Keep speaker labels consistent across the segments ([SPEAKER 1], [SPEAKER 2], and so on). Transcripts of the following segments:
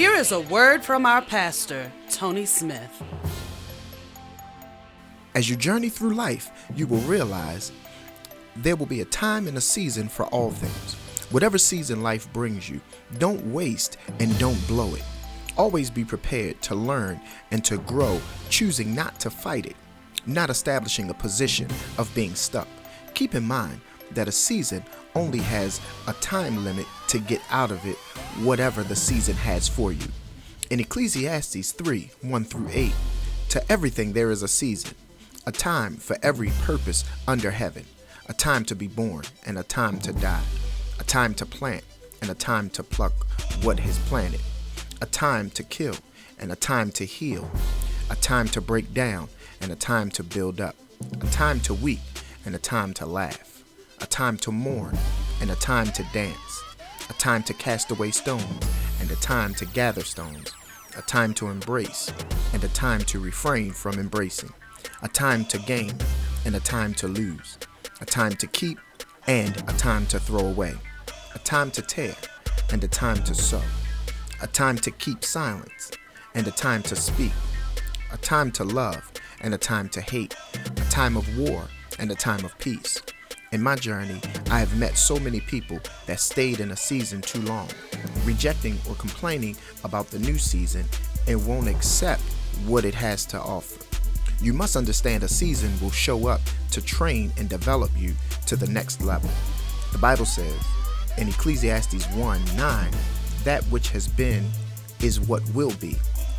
[SPEAKER 1] Here is a word from our pastor, Tony Smith.
[SPEAKER 2] As you journey through life, you will realize there will be a time and a season for all things. Whatever season life brings you, don't waste and don't blow it. Always be prepared to learn and to grow, choosing not to fight it, not establishing a position of being stuck. Keep in mind that a season only has a time limit to get out of it, whatever the season has for you. In Ecclesiastes 3:1-8, to everything there is a season, a time for every purpose under heaven, a time to be born and a time to die, a time to plant and a time to pluck what is planted, a time to kill and a time to heal, a time to break down and a time to build up, a time to weep and a time to laugh, a time to mourn and a time to dance, a time to cast away stones and a time to gather stones, a time to embrace and a time to refrain from embracing, a time to gain and a time to lose, a time to keep and a time to throw away, a time to tear and a time to sow, a time to keep silence and a time to speak, a time to love and a time to hate, a time of war and a time of peace. In my journey, I have met so many people that stayed in a season too long, rejecting or complaining about the new season and won't accept what it has to offer. You must understand a season will show up to train and develop you to the next level. The Bible says in Ecclesiastes 1:9, that which has been is what will be.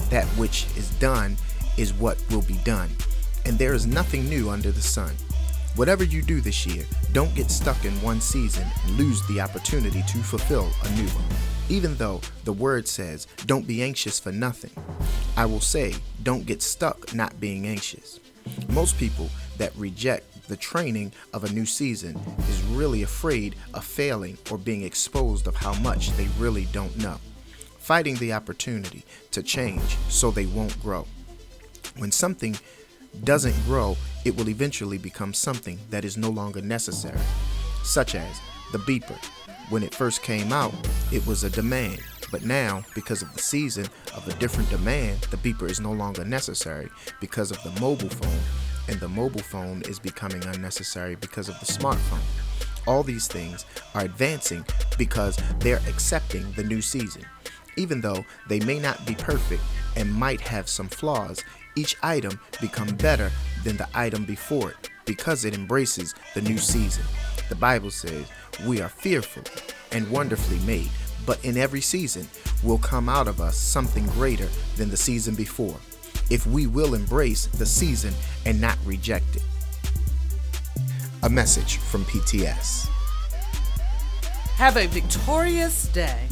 [SPEAKER 2] That which is done is what will be done. And there is nothing new under the sun. Whatever you do this year, don't get stuck in one season and lose the opportunity to fulfill a new one. Even though the word says, don't be anxious for nothing, I will say, don't get stuck not being anxious. Most people that reject the training of a new season is really afraid of failing or being exposed of how much they really don't know, fighting the opportunity to change so they won't grow. When something doesn't grow, it will eventually become something that is no longer necessary, such as the beeper. When it first came out, it was a demand, but now, because of the season of a different demand, the beeper is no longer necessary because of the mobile phone, and the mobile phone is becoming unnecessary because of the smartphone. All these things are advancing because they're accepting the new season. Even though they may not be perfect and might have some flaws, each item becomes better than the item before it because it embraces the new season. The Bible says we are fearfully and wonderfully made, but in every season will come out of us something greater than the season before, if we will embrace the season and not reject it. A message from PTS.
[SPEAKER 1] Have a victorious day.